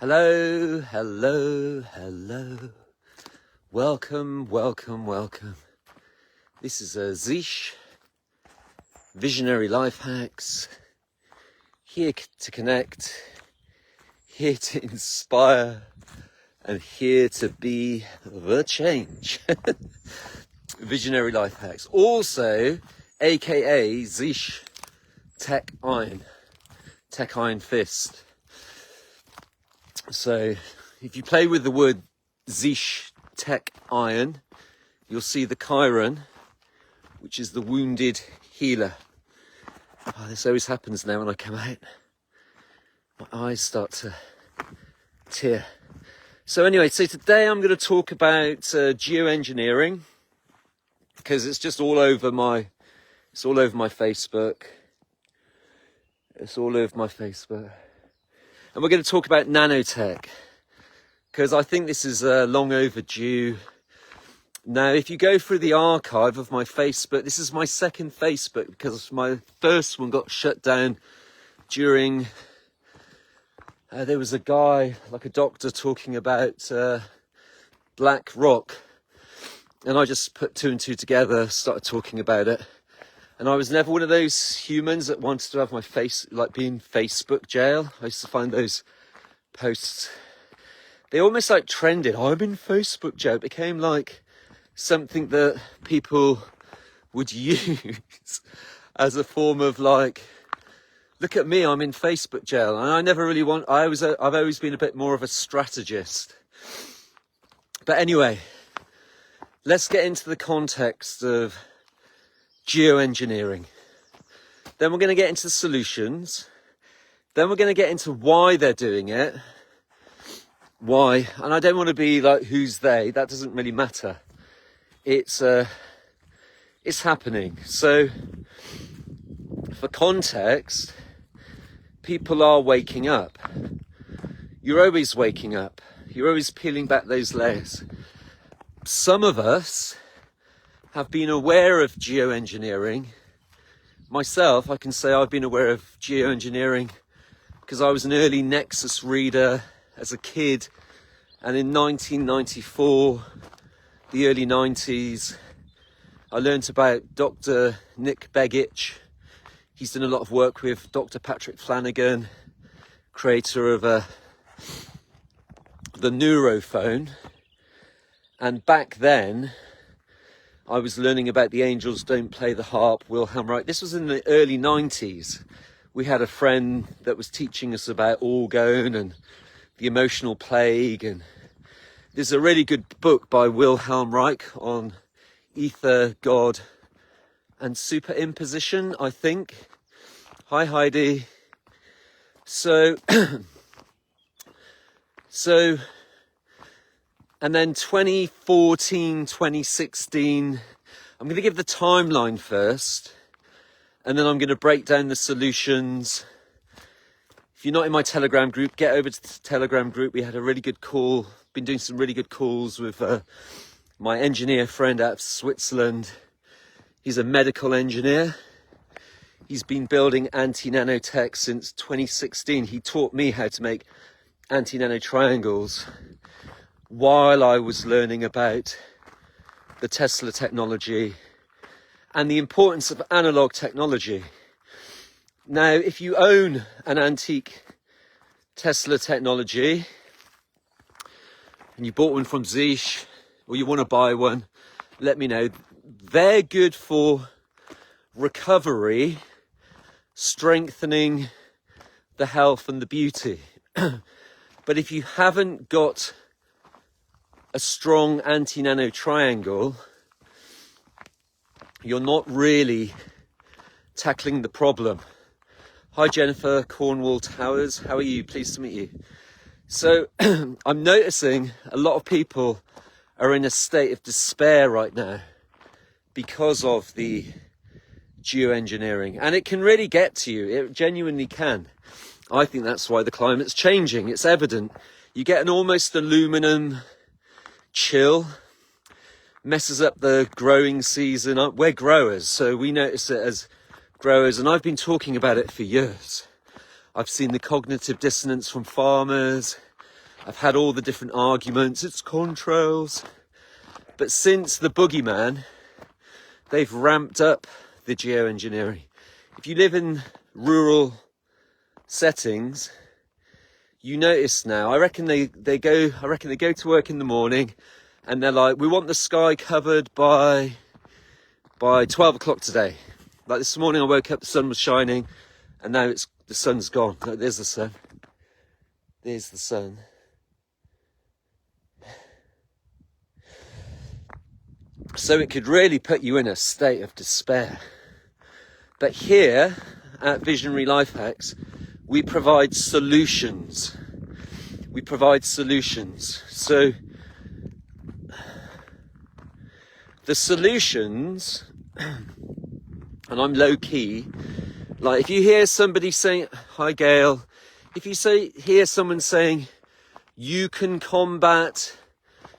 Hello, hello, hello. Welcome, welcome, welcome. This is Zish, Visionary Life Hacks, here to connect, here to inspire, and here to be the change. Visionary Life Hacks. Also, aka Zish Tech Iron Fist. So, if you play with the word Zish Tech Iron, you'll see the Chiron, which is the wounded healer. Oh, this always happens now when I come out. My eyes start to tear. So anyway, today I'm going to talk about geoengineering, because it's just all over my Facebook. It's all over my Facebook. And we're going to talk about nanotech, because I think this is long overdue. Now, if you go through the archive of my Facebook, this is my second Facebook, because my first one got shut down during, there was a guy, like a doctor, talking about black rock. And I just put two and two together, started talking about it. And I was never one of those humans that wanted to have my face, like, be in Facebook jail. I used to find those posts, they almost like trended. I'm in Facebook jail. It became like something that people would use as a form of like, look at me, I'm in Facebook jail. And I never really I've always been a bit more of a strategist. But anyway, let's get into the context of geoengineering. Then we're going to get into the solutions. Then we're going to get into why they're doing it. Why? And I don't want to be like, who's they? That doesn't really matter. It's happening. So, for context, people are waking up. You're always waking up. You're always peeling back those layers. Some of us have been aware of geoengineering. Myself, I can say I've been aware of geoengineering because I was an early Nexus reader as a kid, and in 1994, the early 90s, I learnt about Dr. Nick Begich. He's done a lot of work with Dr. Patrick Flanagan, creator of the neurophone. And back then, I was learning about the angels don't play the harp, Wilhelm Reich. This was in the early 90s. We had a friend that was teaching us about orgone and the emotional plague. And there's a really good book by Wilhelm Reich on ether, God, and superimposition, I think. Hi, Heidi. So, and then 2014, 2016, I'm going to give the timeline first, and then I'm going to break down the solutions. If you're not in my Telegram group, get over to the Telegram group. We had a really good call, been doing some really good calls with my engineer friend out of Switzerland. He's a medical engineer. He's been building anti-nanotech since 2016. He taught me how to make anti-nano triangles while I was learning about the Tesla technology and the importance of analog technology. Now, if you own an antique Tesla technology and you bought one from Zish, or you want to buy one, let me know. They're good for recovery, strengthening the health and the beauty. But if you haven't got a strong anti-nano triangle, you're not really tackling the problem. Hi Jennifer, Cornwall Towers, how are you? Pleased to meet you. So I'm noticing a lot of people are in a state of despair right now because of the geoengineering, and it can really get to you. It genuinely can. I think that's why the climate's changing. It's evident. You get an almost aluminum chill, messes up the growing season. We're growers, so we notice it as growers, and I've been talking about it for years. I've seen the cognitive dissonance from farmers. I've had all the different arguments, it's contrails. But since the boogeyman, they've ramped up the geoengineering. If you live in rural settings, you notice now, I reckon they go to work in the morning and they're like, we want the sky covered by 12 o'clock today. Like this morning I woke up, the sun was shining, and now the sun's gone. Look, there's the sun. There's the sun. So it could really put you in a state of despair. But here at Visionary Life Hacks, we provide solutions. We provide solutions. So the solutions, and I'm low key, like if you hear somebody saying, hi Gail, if you hear someone saying, you can combat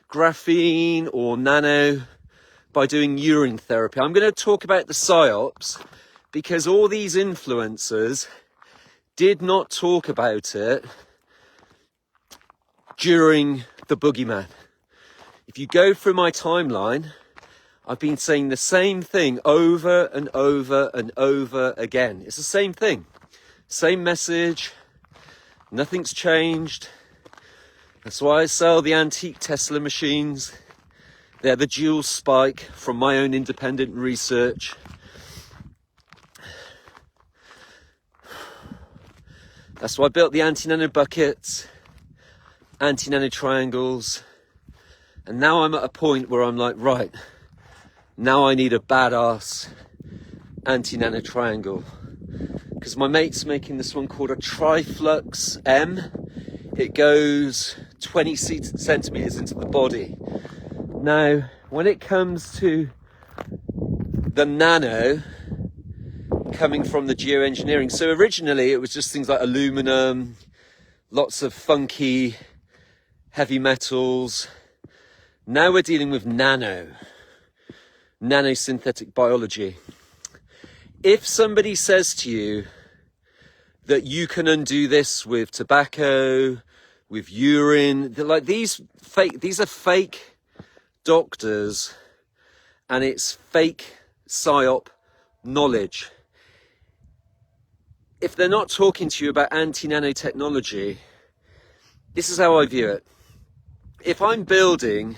graphene or nano by doing urine therapy. I'm going to talk about the psyops because all these influencers did not talk about it during the boogeyman. If you go through my timeline, I've been saying the same thing over and over and over again. It's the same thing, same message, nothing's changed. That's why I sell the antique Tesla machines. They're the dual spike from my own independent research. That's why I built the anti-nano buckets, anti-nano triangles. And now I'm at a point where I'm like, right, now I need a badass anti-nano triangle. Because my mate's making this one called a Triflux M. It goes 20 centimeters into the body. Now, when it comes to the nano coming from the geoengineering, so originally it was just things like aluminum, lots of funky heavy metals. Now we're dealing with nanosynthetic biology. If somebody says to you that you can undo this with tobacco, with urine, like these are fake doctors, and it's fake psyop knowledge. If they're not talking to you about anti-nanotechnology, this is how I view it. If I'm building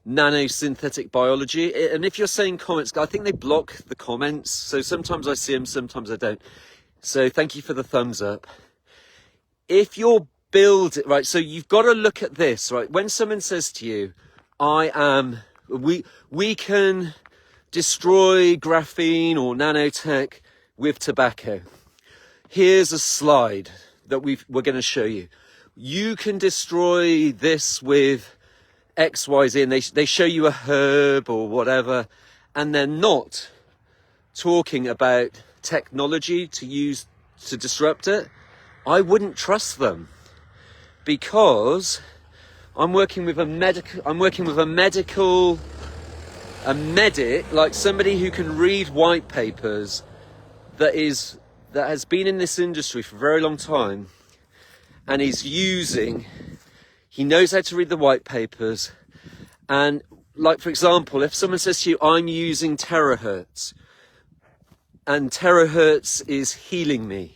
nanosynthetic biology, and if you're saying comments, I think they block the comments, so sometimes I see them, sometimes I don't. So thank you for the thumbs up. If you're building, right, so you've got to look at this, right? When someone says to you, we can destroy graphene or nanotech with tobacco. Here's a slide that we're going to show you. You can destroy this with X, Y, Z, and they show you a herb or whatever, and they're not talking about technology to use to disrupt it. I wouldn't trust them, because I'm working with a medic, like somebody who can read white papers, that has been in this industry for a very long time, and he knows how to read the white papers. And like, for example, if someone says to you, I'm using terahertz, and terahertz is healing me,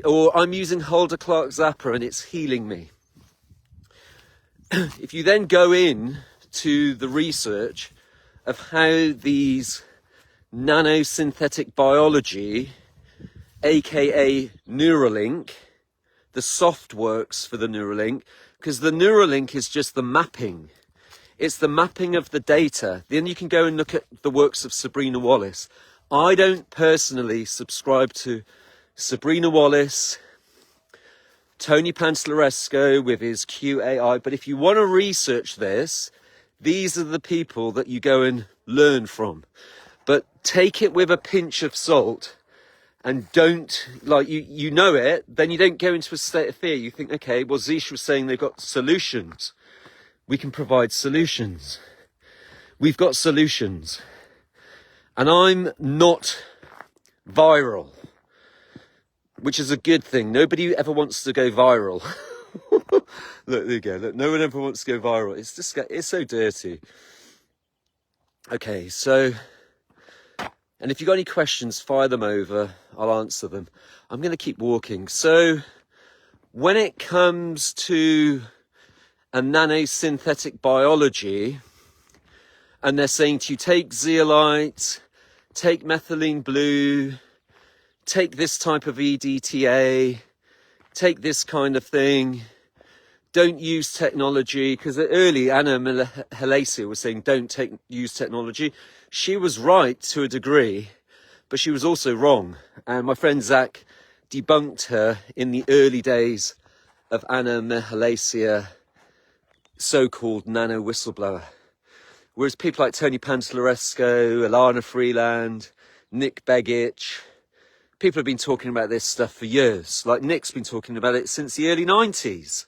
or I'm using Hulda Clark Zappa and it's healing me. If you then go in to the research of how these nanosynthetic biology, aka Neuralink, the soft works for the Neuralink, because the Neuralink is just the mapping. It's the mapping of the data. Then you can go and look at the works of Sabrina Wallace. I don't personally subscribe to Sabrina Wallace, Tony Panslaresco with his QAI, but if you want to research this, these are the people that you go and learn from. But take it with a pinch of salt, and don't, like, you know it, then you don't go into a state of fear. You think, okay, well, Zish was saying they've got solutions. We can provide solutions. We've got solutions. And I'm not viral, which is a good thing. Nobody ever wants to go viral. Look, there you go. Look, no one ever wants to go viral. It's just, it's so dirty. Okay, so, and if you've got any questions, fire them over. I'll answer them. I'm going to keep walking. So, when it comes to a nanosynthetic biology, and they're saying to you, take zeolite, take methylene blue, take this type of EDTA, take this kind of thing, don't use technology, because early Anna Halacia was saying don't use technology. She was right to a degree, but she was also wrong. And my friend Zach debunked her in the early days of Anna Halacia, so-called nano whistleblower. Whereas people like Tony Pantalleresco, Alana Freeland, Nick Begich, people have been talking about this stuff for years. Like Nick's been talking about it since the early 90s.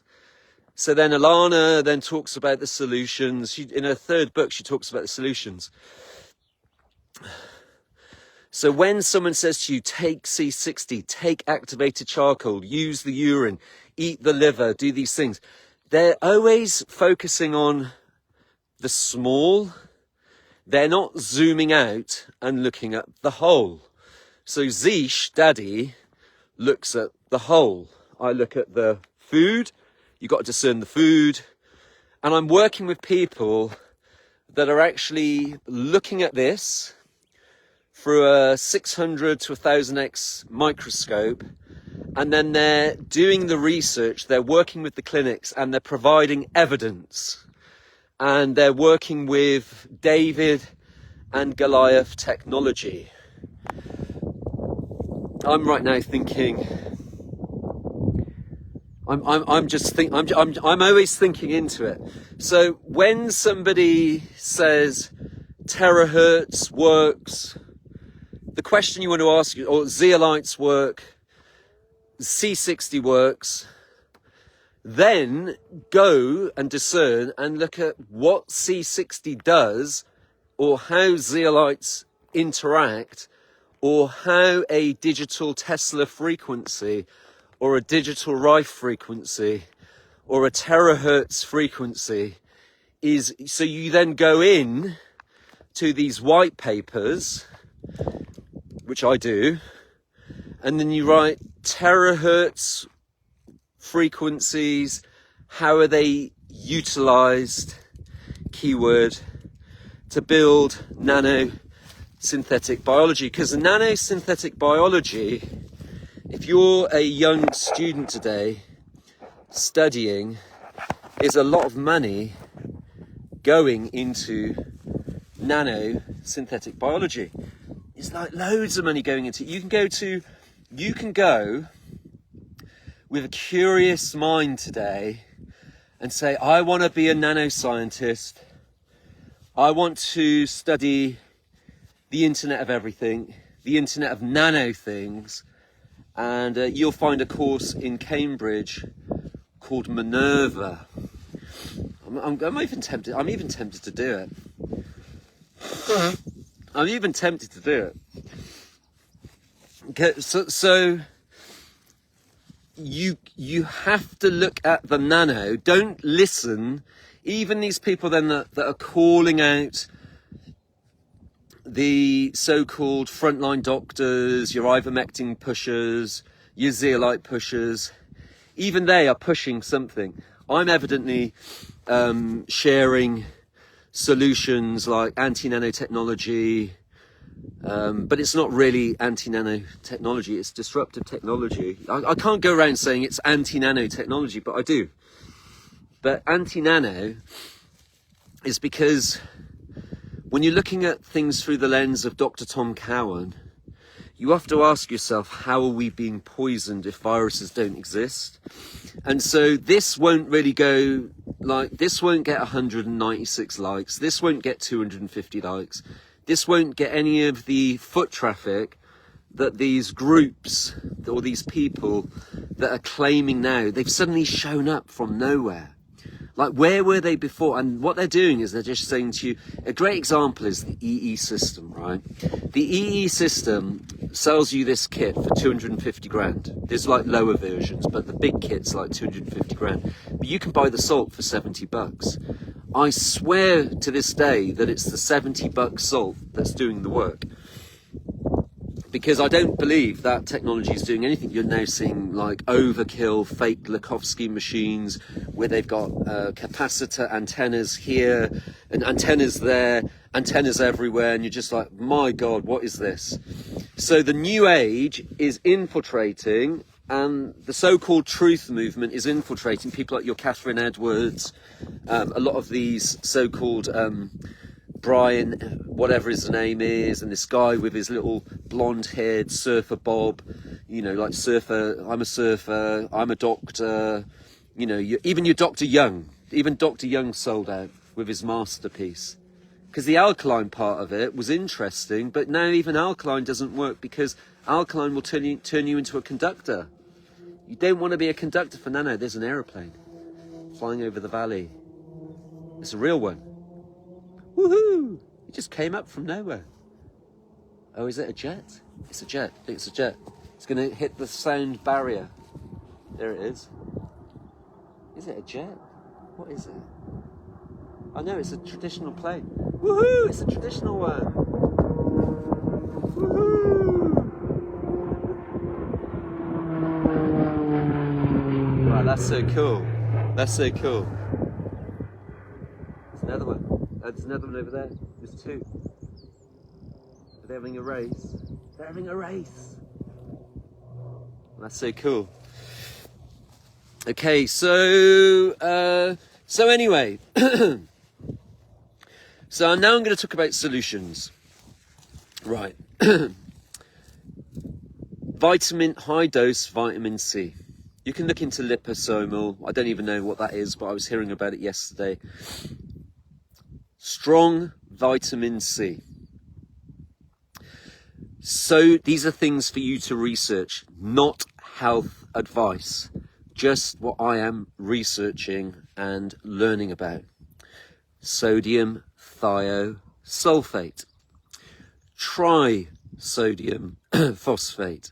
So then Alana then talks about the solutions. In her third book, she talks about the solutions. So when someone says to you, take C60, take activated charcoal, use the urine, eat the liver, do these things, they're always focusing on the small. They're not zooming out and looking at the whole. So Zish, Daddy, looks at the whole. I look at the food. You've got to discern the food. And I'm working with people that are actually looking at this through a 600 to 1000x microscope. And then they're doing the research. They're working with the clinics and they're providing evidence. And they're working with David and Goliath technology. I'm right now thinking, I'm always thinking into it. So when somebody says terahertz works, the question you want to ask, or zeolites work, C60 works, then go and discern and look at what C60 does, or how zeolites interact, or how a digital Tesla frequency, or a digital Rife frequency, or a terahertz frequency is. So you then go in to these white papers, which I do, and then you write terahertz frequencies, how are they utilized, keyword, to build nanosynthetic biology. Because nanosynthetic biology, if you're a young student today studying, is a lot of money going into nanosynthetic biology. It's like loads of money going into it. You can go with a curious mind today and say, I want to be a nanoscientist. I want to study the internet of everything, the internet of nano things. And you'll find a course in Cambridge called Minerva. I'm even tempted. I'm even tempted to do it. I'm even tempted to do it. Okay, so you have to look at the nano. Don't listen. Even these people then that are calling out the so-called frontline doctors, your ivermectin pushers, your zeolite pushers, even they are pushing something. I'm evidently sharing solutions like anti-nanotechnology, but it's not really anti-nanotechnology, it's disruptive technology. I can't go around saying it's anti-nanotechnology, but I do. But anti-nano is because when you're looking at things through the lens of Dr. Tom Cowan, you have to ask yourself, how are we being poisoned if viruses don't exist? And so this won't really go, like, this won't get 196 likes, this won't get 250 likes, this won't get any of the foot traffic that these groups, or these people that are claiming now, they've suddenly shown up from nowhere. Like, where were they before? And what they're doing is they're just saying to you, a great example is the EE system, right? The EE system sells you this kit for 250 grand. There's like lower versions, but the big kit's like 250 grand. But you can buy the salt for 70 bucks. I swear to this day that it's the 70 buck salt that's doing the work. Because I don't believe that technology is doing anything. You're now seeing like overkill fake Lakovsky machines where they've got capacitor antennas here and antennas there, antennas everywhere, and you're just like, my God, what is this? So the new age is infiltrating, and the so-called truth movement is infiltrating people like your Catherine Edwards, a lot of these so-called Brian, whatever his name is, and this guy with his little blonde-haired surfer bob, you know, like surfer, I'm a surfer, I'm a doctor, you know, even your Dr. Young, even Dr. Young sold out with his masterpiece. Because the alkaline part of it was interesting, but now even alkaline doesn't work because alkaline will turn you into a conductor. You don't want to be a conductor for Nano. There's an aeroplane flying over the valley. It's a real one. Woohoo! It just came up from nowhere. Oh, is it a jet? It's a jet. I think it's a jet. It's going to hit the sound barrier. There it is. Is it a jet? What is it? I know it's a traditional plane. Woohoo! It's a traditional one. Woohoo! Wow, that's so cool. That's so cool. There's another one. There's another one over there. There's two. They're having a race. They're having a race. That's so cool. Okay, so anyway, so now I'm going to talk about solutions. Right. High dose vitamin C. You can look into liposomal. I don't even know what that is, but I was hearing about it yesterday. Strong vitamin C. So these are things for you to research, not health advice. Just what I am researching and learning about. Sodium thiosulfate, trisodium phosphate,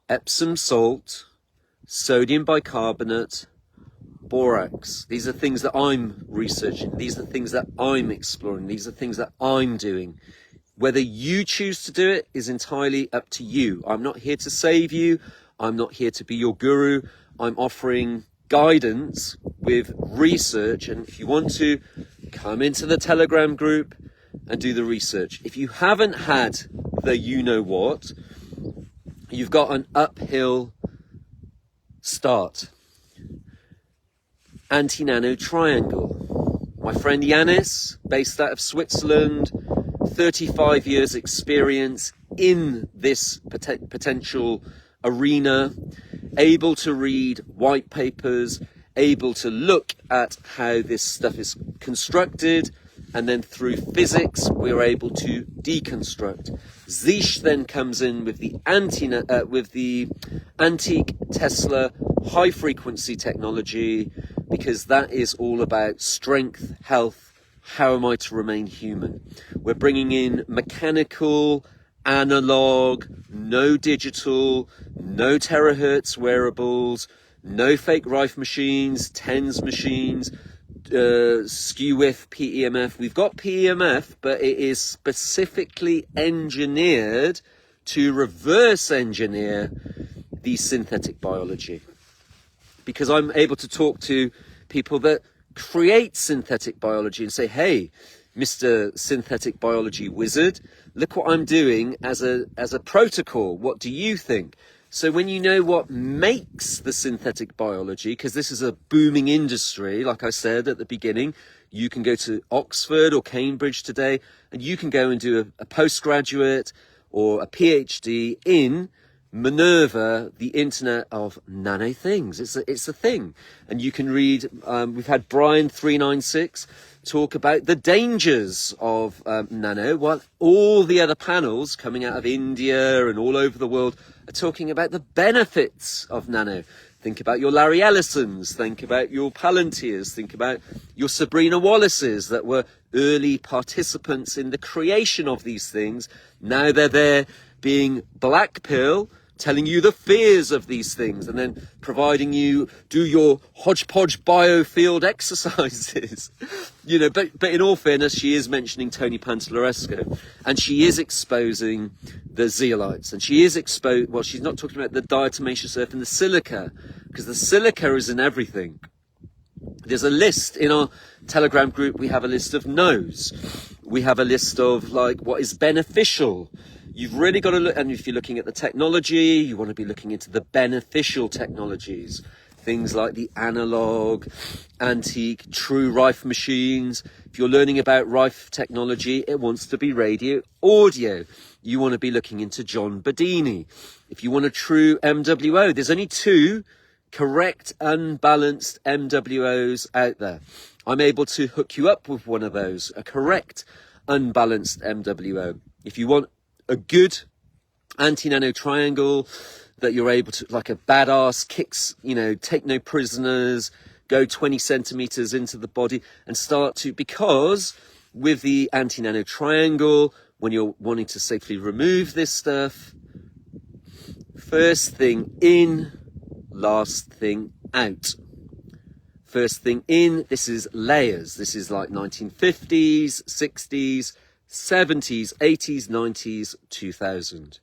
Epsom salt, sodium bicarbonate, borax. These are things that I'm researching. These are things that I'm exploring. These are things that I'm doing. Whether you choose to do it is entirely up to you. I'm not here to save you. I'm not here to be your guru. I'm offering guidance with research, and if you want to, come into the Telegram group and do the research. If you haven't had the you-know-what, you've got an uphill start. Anti-nano triangle. My friend Yanis, based out of Switzerland, 35 years experience in this potential arena, able to read white papers, able to look at how this stuff is constructed, and then through physics we're able to deconstruct. Zish then comes in with the antique Tesla high frequency technology, because that is all about strength, health, how am I to remain human. We're bringing in mechanical, analog, no digital, no terahertz wearables, no fake Rife machines, TENS machines, skew width PEMF. We've got PEMF, but it is specifically engineered to reverse engineer the synthetic biology. Because I'm able to talk to people that create synthetic biology and say, hey, Mr. Synthetic Biology Wizard, look what I'm doing as a protocol. What do you think? So when you know what makes the synthetic biology, because this is a booming industry, like I said at the beginning, you can go to Oxford or Cambridge today, and you can go and do a postgraduate or a PhD in Minerva, the Internet of Nano Things. It's a thing. And you can read, we've had Brian 396 talk about the dangers of nano, while all the other panels coming out of India and all over the world are talking about the benefits of nano. Think about your Larry Ellisons, think about your Palantirs, think about your Sabrina Wallaces that were early participants in the creation of these things. Now they're there being black pill, telling you the fears of these things, and then providing you do your hodgepodge biofield exercises. You know, but in all fairness, she is mentioning Tony Pantalleresco, and she is exposing the zeolites, and she is well, she's not talking about the diatomaceous earth and the silica, because the silica is in everything. There's a list in our Telegram group. We have a list of no's. We have a list of like what is beneficial. You've really got to look, and if you're looking at the technology, you want to be looking into the beneficial technologies. Things like the analog, antique, true Rife machines. If you're learning about Rife technology, it wants to be radio audio. You want to be looking into John Bedini. If you want a true MWO, there's only 2 correct unbalanced MWOs out there. I'm able to hook you up with one of those, a correct unbalanced MWO. If you want a good anti-nano triangle that you're able to, like a badass kicks, you know, take no prisoners, go 20 centimeters into the body and start to, because with the anti-nano triangle, when you're wanting to safely remove this stuff, first thing in, last thing out. First thing in, this is layers. This is like 1950s, 60s, 70s, 80s, 90s, 2000.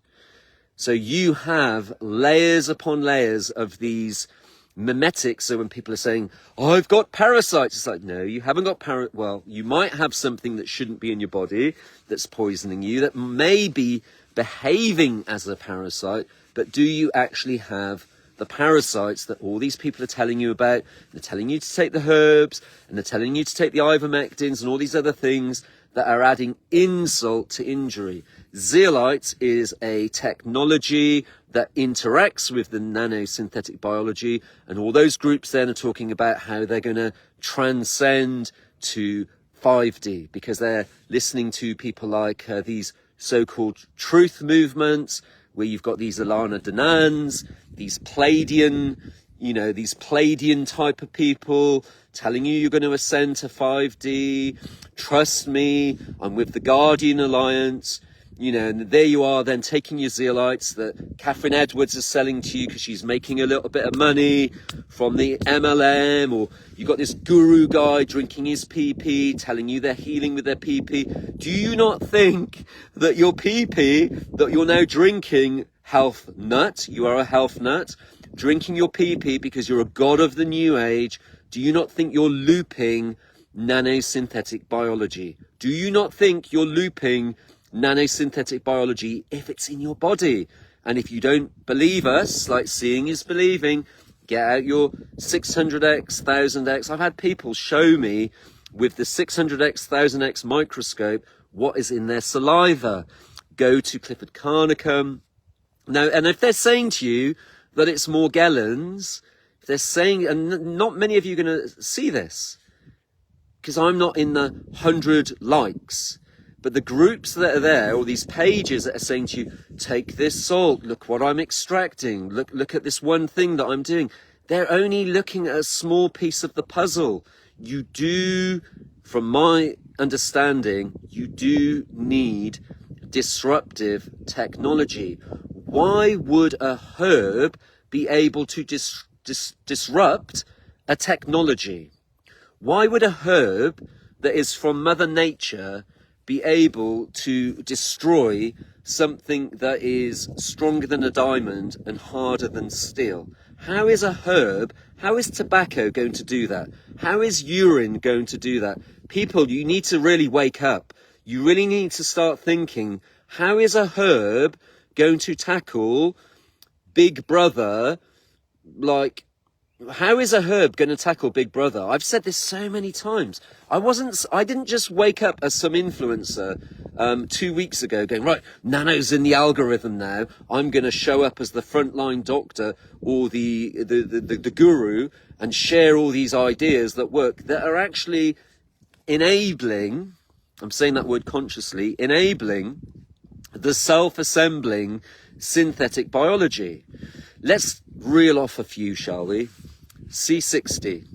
So you have layers upon layers of these mimetics. So when people are saying, oh, I've got parasites, it's like, no, you haven't got well, you might have something that shouldn't be in your body that's poisoning you, that may be behaving as a parasite, but do you actually have the parasites that all these people are telling you about? They're telling you to take the herbs, and they're telling you to take the ivermectins and all these other things that are adding insult to injury. Zeolite is a technology that interacts with the nanosynthetic biology, and all those groups then are talking about how they're going to transcend to 5D, because they're listening to people like these so-called truth movements, where you've got these Alana Danans, these Palladian, you know, these Palladian type of people telling you you're going to ascend to 5D. Trust me, I'm with the Guardian Alliance. You know, and there you are then taking your zeolites that Catherine Edwards is selling to you because she's making a little bit of money from the MLM, or you got this guru guy drinking his PP, telling you they're healing with their PP. Do you not think that your PP that you're now drinking, health nut, you are a health nut, drinking your PP because you're a god of the new age, do you not think you're looping nanosynthetic biology? Do you not think you're looping nanosynthetic biology if it's in your body? And if you don't believe us, like seeing is believing, get out your 600x, 1000x. I've had people show me with the 600x, 1000x microscope what is in their saliva. Go to Clifford Carnicum. Now, and if they're saying to you that it's Morgellons, if they're saying, and not many of you are going to see this, because I'm not in the 100 likes, but the groups that are there, or these pages that are saying to you, take this salt, look what I'm extracting, look at this one thing that I'm doing. They're only looking at a small piece of the puzzle. You do, from my understanding, you do need disruptive technology. Why would a herb be able to disrupt a technology? Why would a herb that is from Mother Nature be able to destroy something that is stronger than a diamond and harder than steel? How is a herb, how is tobacco going to do that? How is urine going to do that? People, you need to really wake up. You really need to start thinking, how is a herb going to tackle Big Brother? Like, how is a herb going to tackle Big Brother? I've said this so many times. I didn't just wake up as some influencer 2 weeks ago going, right, Nano's in the algorithm now. I'm going to show up as the frontline doctor or the guru and share all these ideas that work, that are actually enabling, I'm saying that word consciously, enabling the self-assembling synthetic biology. Let's reel off a few, shall we? C60,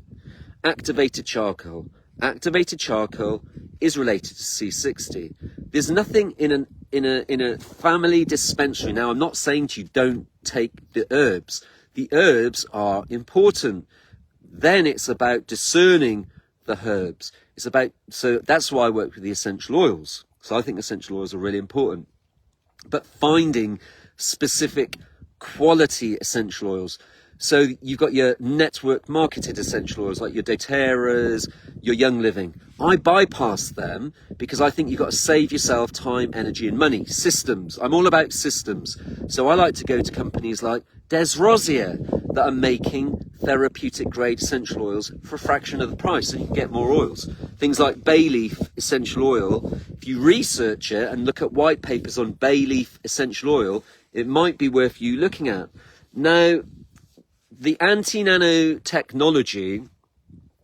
activated charcoal. Activated charcoal is related to C60. There's nothing in a family dispensary. Now, I'm not saying to you don't take the herbs. The herbs are important. Then it's about discerning the herbs. So that's why I work with the essential oils. So I think essential oils are really important. But finding specific quality essential oils. So you've got your network marketed essential oils like your doTERRAs, your Young Living. I bypass them because I think you've got to save yourself time, energy and money. Systems. I'm all about systems. So I like to go to companies like Des Rosier that are making therapeutic grade essential oils for a fraction of the price, so you can get more oils. Things like bay leaf essential oil, if you research it and look at white papers on bay leaf essential oil, it might be worth you looking at. Now, the anti-nano technology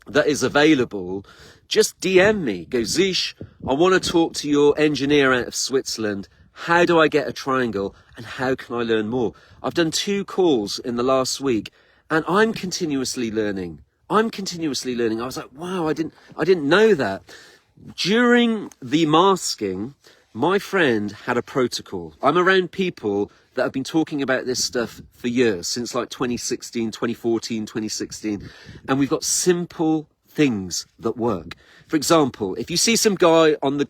that is available, just DM me. Go, Zish, I want to talk to your engineer out of Switzerland. How do I get a triangle and how can I learn more? I've done 2 calls in the last week and I'm continuously learning. I was like, wow, I didn't know that. During the masking, my friend had a protocol. I'm around people that have been talking about this stuff for years, since like 2016, 2014, 2016. And we've got simple things that work. For example, if you see some guy on your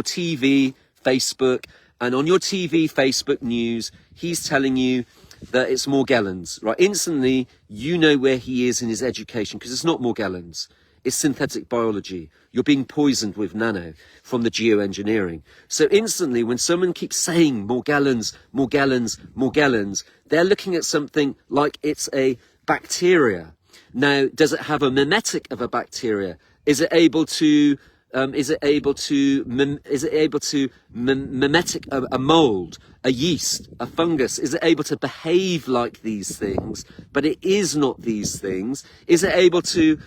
TV, Facebook, and on your TV, Facebook news, he's telling you that it's Morgellons, right? Instantly, you know where he is in his education, because it's not Morgellons. It's synthetic biology. You're being poisoned with nano from the geoengineering. So instantly, when someone keeps saying Morgellons, Morgellons, Morgellons, they're looking at something like it's a bacteria. Now, does it have a mimetic of a bacteria? Is it able to mimetic a mold, a yeast, a fungus? Is it able to behave like these things, but it is not these things? Is it able to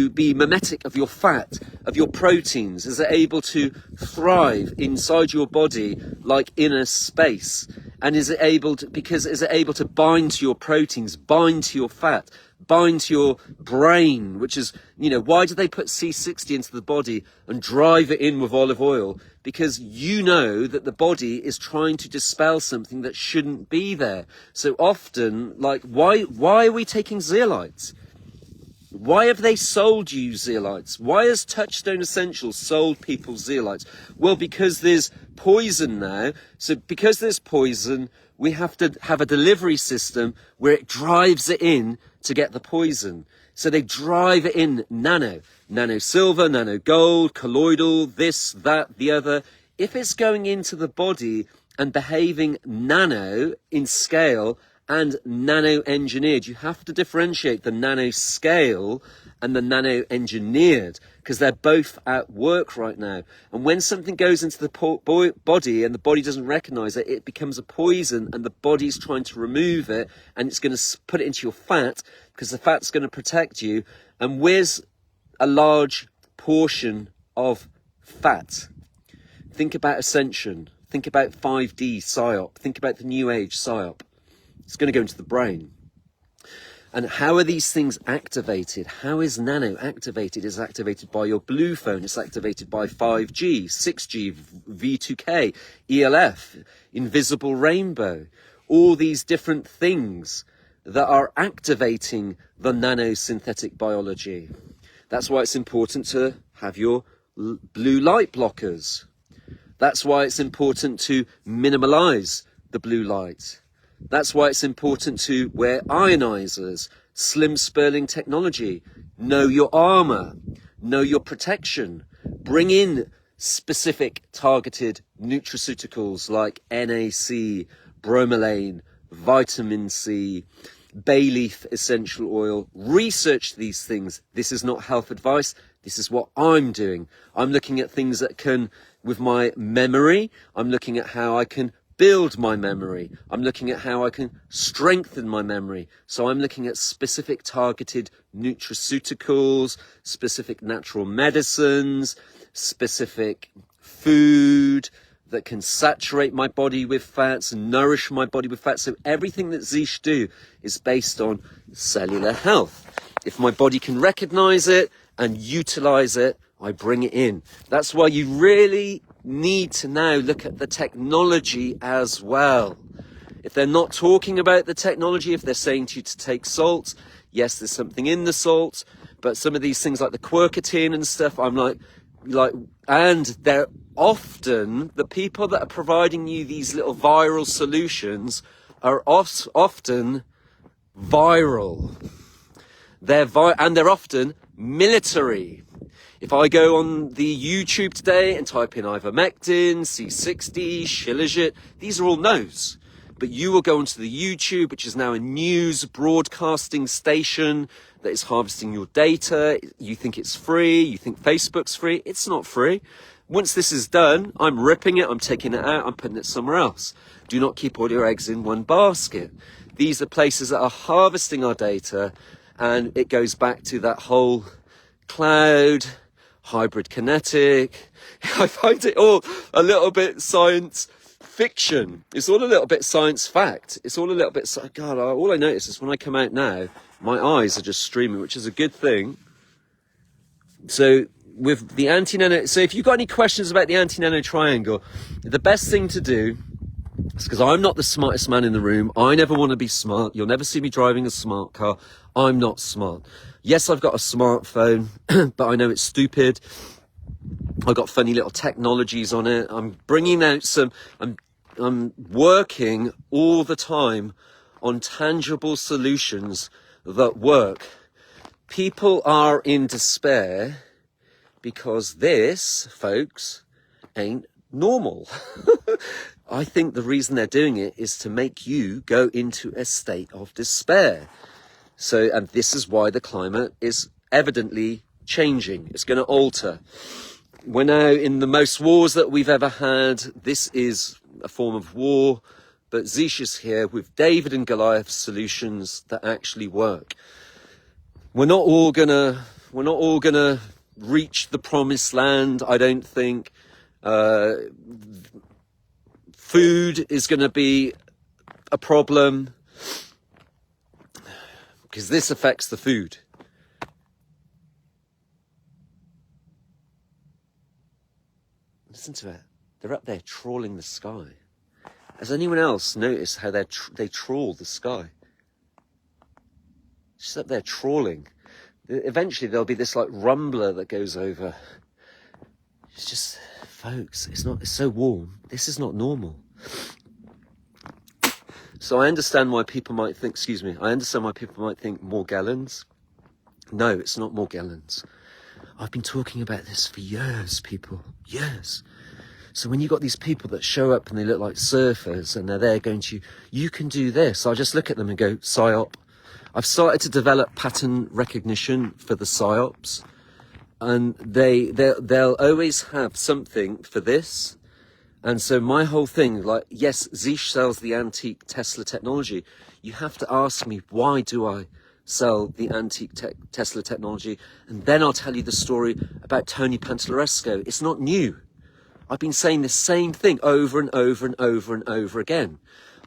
be mimetic of your fat, of your proteins? Is it able to thrive inside your body like inner space? And is it able to bind to your proteins, bind to your fat, bind to your brain, which is, why do they put C60 into the body and drive it in with olive oil? Because you know that the body is trying to dispel something that shouldn't be there. So often, why are we taking zeolites? Why have they sold you zeolites? Why has Touchstone Essentials sold people zeolites? Well, because there's poison now. So because there's poison, we have to have a delivery system where it drives it in to get the poison. So they drive it in nano silver, nano gold, colloidal, this, that, the other. If it's going into the body and behaving nano in scale and nano engineered, you have to differentiate the nano scale and the nano engineered, because they're both at work right now. And when something goes into the body and the body doesn't recognize it, it becomes a poison, and the body's trying to remove it, and it's going to put it into your fat because the fat's going to protect you. And where's a large portion of fat? Think about Ascension. Think about 5D PSYOP. Think about the New Age PSYOP. It's going to go into the brain. And how are these things activated? How is nano activated? It's activated by your blue phone. It's activated by 5G, 6G, V2K, ELF, invisible rainbow. All these different things that are activating the nanosynthetic biology. That's why it's important to have your blue light blockers. That's why it's important to minimalize the blue light. That's why it's important to wear ionizers, slim spurling technology, know your armor, know your protection, bring in specific targeted nutraceuticals like NAC, bromelain, vitamin C, bay leaf essential oil. Research these things. This is not health advice. This is what I'm doing. I'm looking at things that can, with my memory, I'm looking at how I can build my memory. I'm looking at how I can strengthen my memory. So I'm looking at specific targeted nutraceuticals, specific natural medicines, specific food that can saturate my body with fats and nourish my body with fats. So everything that Zish do is based on cellular health. If my body can recognize it and utilize it, I bring it in. That's why you really need to now look at the technology as well. If they're not talking about the technology, if they're saying to you to take salt, yes, there's something in the salt, but some of these things like the quercetin and stuff, I'm like, and they're often, the people that are providing you these little viral solutions are often viral. And they're often military. If I go on the YouTube today and type in ivermectin, C60, Shilajit, these are all no's. But you will go onto the YouTube, which is now a news broadcasting station that is harvesting your data. You think it's free. You think Facebook's free. It's not free. Once this is done, I'm ripping it. I'm taking it out. I'm putting it somewhere else. Do not keep all your eggs in one basket. These are places that are harvesting our data. And it goes back to that whole cloud, hybrid kinetic. I find it all a little bit science fiction. It's all a little bit science fact. It's all a little bit, God, all I notice is when I come out now, my eyes are just streaming, which is a good thing. So with the anti-nano, so if you've got any questions about the anti-nano triangle, the best thing to do, is because I'm not the smartest man in the room. I never want to be smart. You'll never see me driving a smart car. I'm not smart. Yes, I've got a smartphone, but I know it's stupid. I've got funny little technologies on it. I'm bringing out I'm working all the time on tangible solutions that work. People are in despair because this, folks, ain't normal. I think the reason they're doing it is to make you go into a state of despair. So, and this is why the climate is evidently changing. It's going to alter. We're now in the most wars that we've ever had. This is a form of war, but Zish is here with David and Goliath solutions that actually work. We're not all gonna reach the promised land, I don't think. Food is going to be a problem because this affects the food. Listen to it. They're up there trawling the sky. Has anyone else noticed how they trawl the sky? Just up there trawling. Eventually there'll be this like rumbler that goes over. It's just, folks, it's so warm. This is not normal. So I understand why people might think, I understand why people might think Morgellons. No, it's not Morgellons. I've been talking about this for years, people, years. So when you've got these people that show up and they look like surfers and they're there going to you can do this. I just look at them and go, PSYOP. I've started to develop pattern recognition for the PSYOPs. And they'll always have something for this. And so my whole thing, like, yes, Zish sells the antique Tesla technology. You have to ask me, why do I sell the antique Tesla technology? And then I'll tell you the story about Tony Pantalleresco. It's not new. I've been saying the same thing over and over and over and over again.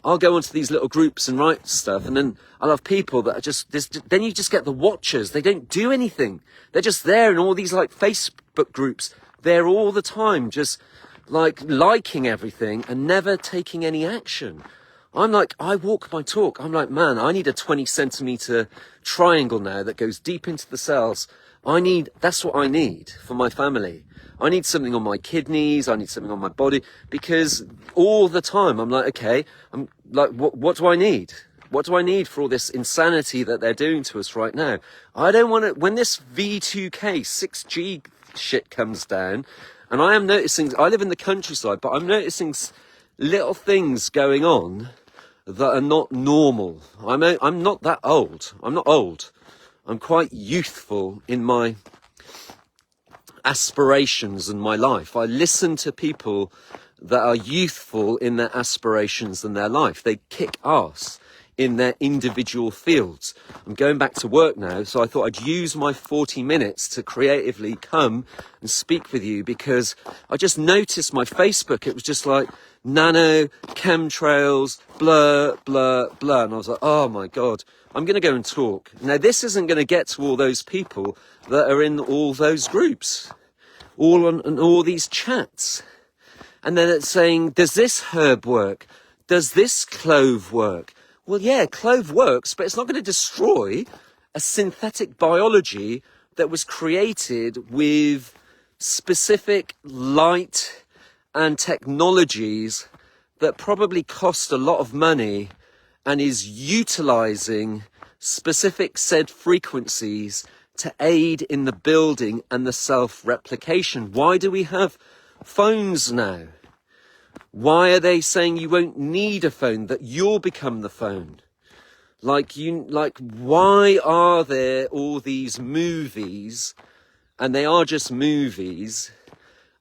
I'll go onto these little groups and write stuff, and then I'll have people that are just, then you just get the watchers. They don't do anything. They're just there in all these like Facebook groups. They're all the time just like liking everything and never taking any action. I'm like, I walk my talk. I'm like, man, I need a 20 centimeter triangle now that goes deep into the cells. That's what I need for my family. I need something on my kidneys. I need something on my body, because all the time I'm like, okay, I'm like, what do I need? What do I need for all this insanity that they're doing to us right now? I don't want to, when this V2K 6G shit comes down, and I am noticing, I live in the countryside, but I'm noticing little things going on that are not normal. I'm not that old. I'm not old. I'm quite youthful in my aspirations in my life. I listen to people that are youthful in their aspirations and their life. They kick ass. in their individual fields. I'm going back to work now, so I thought I'd use my 40 minutes to creatively come and speak with you, because I just noticed my Facebook, it was just like nano, chemtrails, blur, blur, blur. And I was like, oh my God, I'm going to go and talk. Now, this isn't going to get to all those people that are in all those groups, all on all these chats. And then it's saying, does this herb work? Does this clove work? Well, yeah, clove works, but it's not going to destroy a synthetic biology that was created with specific light and technologies that probably cost a lot of money and is utilizing specific said frequencies to aid in the building and the self-replication. Why do we have phones now? Why are they saying you won't need a phone, that you'll become the phone? Why are there all these movies, and they are just movies?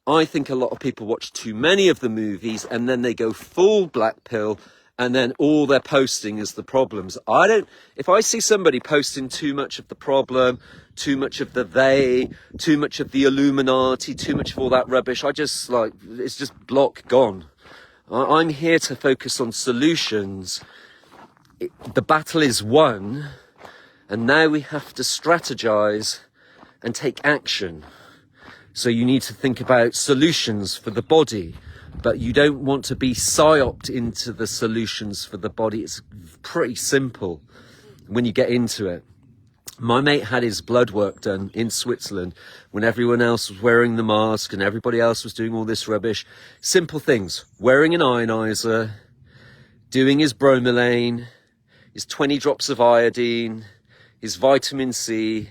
I think a lot of people watch too many of the movies and then they go full black pill, and then all they're posting is the problems. If I see somebody posting too much of the problem, too much of the they, too much of the Illuminati, too much of all that rubbish, it's just block gone. I'm here to focus on solutions. The battle is won, and now we have to strategize and take action. So you need to think about solutions for the body, but you don't want to be psyoped into the solutions for the body. It's pretty simple when you get into it. My mate had his blood work done in Switzerland when everyone else was wearing the mask and everybody else was doing all this rubbish. Simple things: wearing an ionizer, doing his bromelain, his 20 drops of iodine, his vitamin C.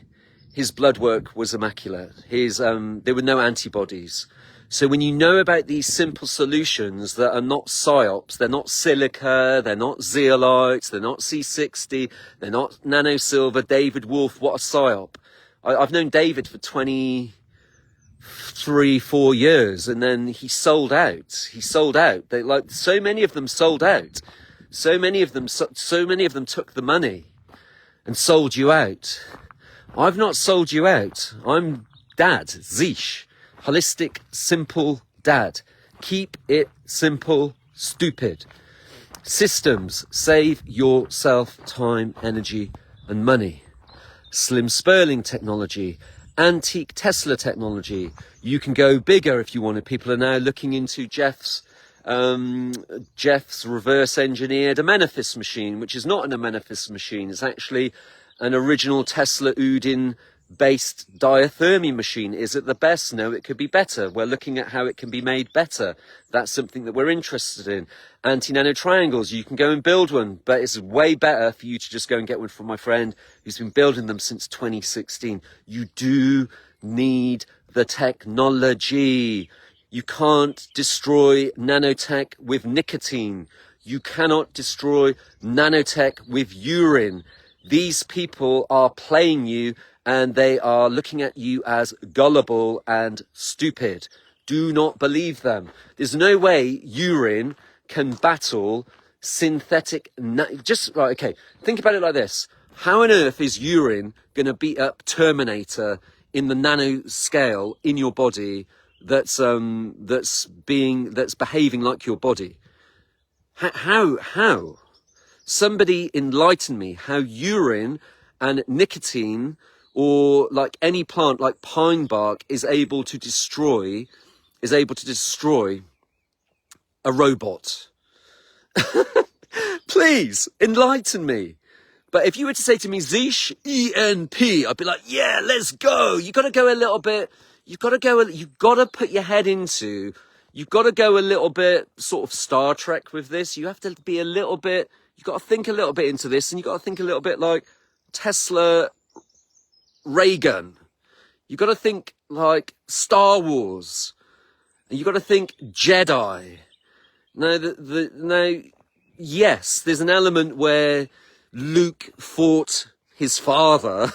His blood work was immaculate. There were no antibodies. So when you know about these simple solutions that are not psyops, they're not silica, they're not zeolites, they're not C60, they're not nano silver, David Wolf, what a psyop. I've known David for 4 years, and then he sold out. So many of them sold out. So many of them took the money and sold you out. I've not sold you out. I'm Dad, Zish. Holistic, simple dad. Keep it simple, stupid. Systems. Save yourself time, energy, and money. Slim Sperling technology. Antique Tesla technology. You can go bigger if you wanted. People are now looking into Jeff's reverse engineered Amenophis machine, which is not an Amenophis machine. It's actually an original Tesla Udin based diathermy machine. Is it the best? No, it could be better. We're looking at how it can be made better. That's something that we're interested in. Anti-nano triangles, you can go and build one, but it's way better for you to just go and get one from my friend who's been building them since 2016. You do need the technology. You can't destroy nanotech with nicotine. You cannot destroy nanotech with urine. These people are playing you, and they are looking at you as gullible and stupid. Do not believe them. There's no way urine can battle synthetic... Okay, think about it like this. How on earth is urine going to beat up Terminator in the nano scale in your body that's behaving like your body? How? Somebody enlighten me how urine and nicotine, or like any plant like pine bark, is able to destroy a robot. Please enlighten me. But if you were to say to me, Zish, ENP, I'd be like, yeah, let's go. You got to go a little bit. You've got to put your head into. You've got to go a little bit sort of Star Trek with this. You have to be a little bit. You've got to think a little bit into this, and you've got to think a little bit like Tesla, Reagan. You've got to think like Star Wars. And you've got to think Jedi. Now, yes, there's an element where Luke fought his father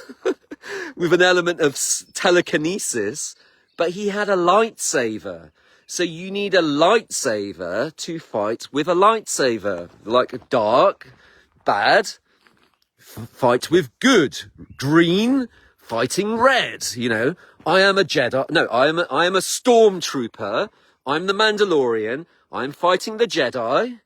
with an element of telekinesis, but he had a lightsaber. So you need a lightsaber to fight with a lightsaber, like dark, bad, fight with good. Green, fighting red, you know. I am a Jedi. No, I am a stormtrooper. I'm the Mandalorian. I'm fighting the Jedi,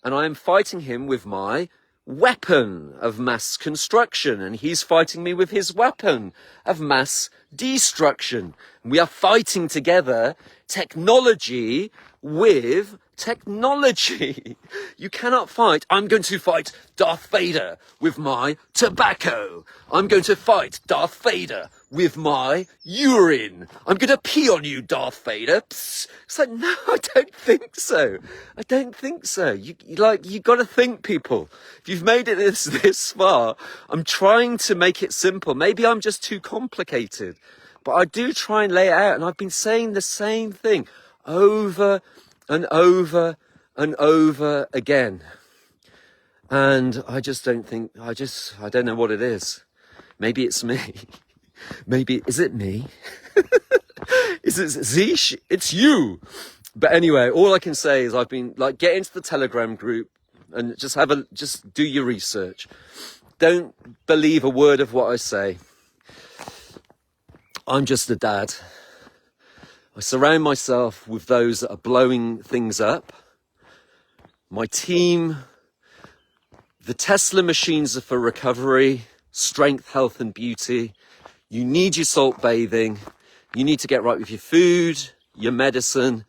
and I am fighting him with my weapon of mass construction, and he's fighting me with his weapon of mass destruction. We are fighting together technology with technology. You cannot fight. I'm going to fight Darth Vader with my tobacco. I'm going to fight Darth Vader with my urine. I'm going to pee on you, Darth Vader. Psst. It's like, no, I don't think so. I don't think so. You got to think, people. If you've made it this far, I'm trying to make it simple. Maybe I'm just too complicated, but I do try and lay it out. And I've been saying the same thing over and over and over again. And I just don't think, I don't know what it is. Maybe it's me. Maybe, is it me? Is it Zish? It's you. But anyway, all I can say is I've been like, get into the Telegram group and just do your research. Don't believe a word of what I say. I'm just a dad. I surround myself with those that are blowing things up. My team, the Tesla machines are for recovery, strength, health and beauty. You need your salt bathing. You need to get right with your food, your medicine.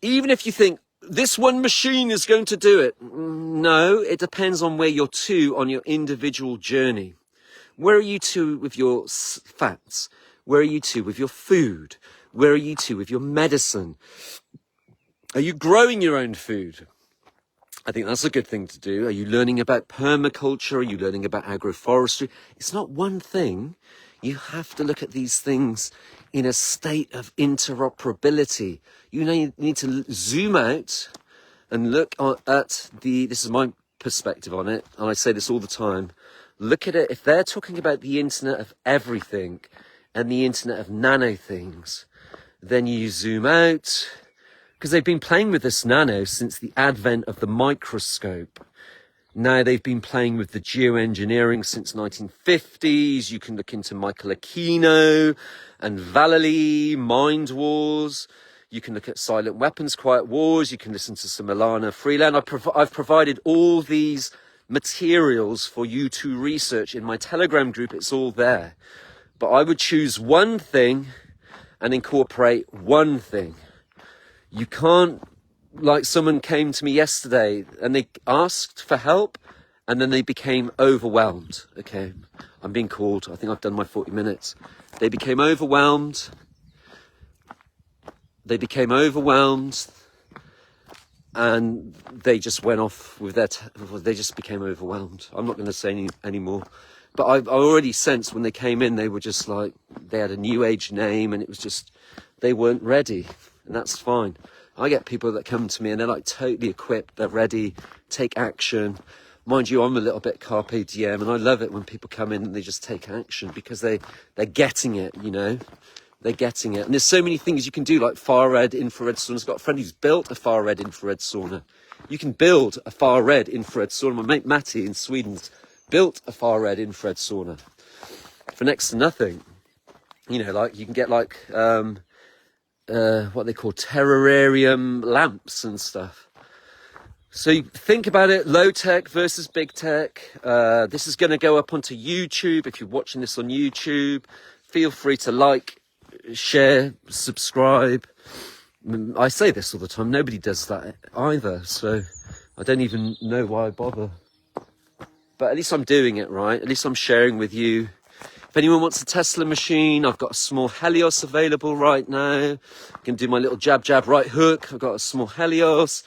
Even if you think this one machine is going to do it. No, it depends on where you're to on your individual journey. Where are you to with your fats? Where are you to with your food? Where are you to with your medicine? Are you growing your own food? I think that's a good thing to do. Are you learning about permaculture? Are you learning about agroforestry? It's not one thing. You have to look at these things in a state of interoperability. You need to zoom out and look at this is my perspective on it, and I say this all the time. Look at it, if they're talking about the internet of everything and the internet of nano things, then you zoom out, because they've been playing with this nano since the advent of the microscope. Now they've been playing with the geoengineering since 1950s. You can look into Michael Aquino and Vallely, Mind Wars. You can look at Silent Weapons, Quiet Wars. You can listen to some Ilana Freeland. I've provided all these materials for you to research in my Telegram group. It's all there. But I would choose one thing and incorporate one thing. You can't, like someone came to me yesterday and they asked for help and then they became overwhelmed. Okay, I'm being called. I think I've done my 40 minutes. They became overwhelmed. And they just went off with they just became overwhelmed. I'm not going to say any more. But I already sensed when they came in, they were just like, they had a new age name and it was just, they weren't ready. And that's fine. I get people that come to me and they're like totally equipped. They're ready, take action. Mind you, I'm a little bit carpe diem and I love it when people come in and they just take action because they're getting it, you know. They're getting it. And there's so many things you can do, like far-red infrared sauna. I've got a friend who's built a far-red infrared sauna. You can build a far-red infrared sauna. My mate Matty in Sweden's built a far-red infrared sauna for next to nothing. You know, like you can get like what they call terrarium lamps and stuff. So you think about it, low tech versus big tech. This is going to go up onto YouTube. If you're watching this on YouTube, feel free to like, share, subscribe. I say this all the time. Nobody does that either. So I don't even know why I bother. But at least I'm doing it right. At least I'm sharing with you. If anyone wants a Tesla machine, I've got a small Helios available right now. I can do my little jab, right hook. I've got a small Helios.